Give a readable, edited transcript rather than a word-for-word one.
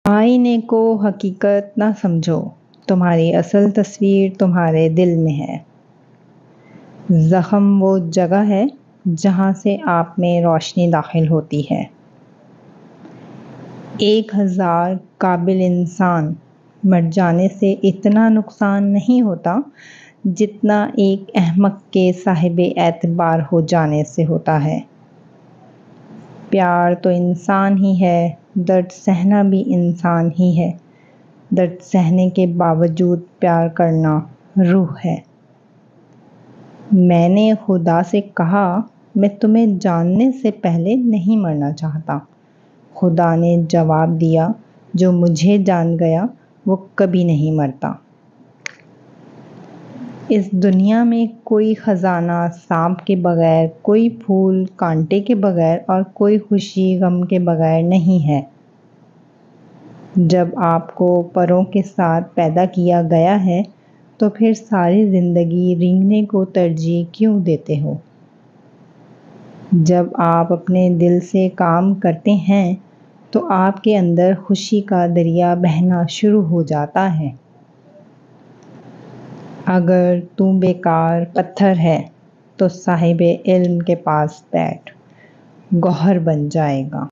آئینے کو حقیقت نہ سمجھو، تمہاری اصل تصویر تمہارے دل میں ہے۔ زخم وہ جگہ ہے جہاں سے آپ میں روشنی داخل ہوتی ہے۔ 1000 قابل انسان مر جانے سے اتنا نقصان نہیں ہوتا جتنا ایک احمق کے صاحب اعتبار ہو جانے سے ہوتا ہے۔ پیار تو انسان ہی ہے، درد سہنا بھی انسان ہی ہے، درد سہنے کے باوجود پیار کرنا روح ہے۔ میں نے خدا سے کہا میں تمہیں جاننے سے پہلے نہیں مرنا چاہتا۔ خدا نے جواب دیا جو مجھے جان گیا وہ کبھی نہیں مرتا۔ اس دنیا میں کوئی خزانہ سانپ کے بغیر، کوئی پھول کانٹے کے بغیر اور کوئی خوشی غم کے بغیر نہیں ہے۔ جب آپ کو پروں کے ساتھ پیدا کیا گیا ہے تو پھر ساری زندگی رینگنے کو ترجیح کیوں دیتے ہو؟ جب آپ اپنے دل سے کام کرتے ہیں تو آپ کے اندر خوشی کا دریا بہنا شروع ہو جاتا ہے۔ اگر تو بیکار پتھر ہے تو صاحب علم کے پاس بیٹھ، گوہر بن جائے گا۔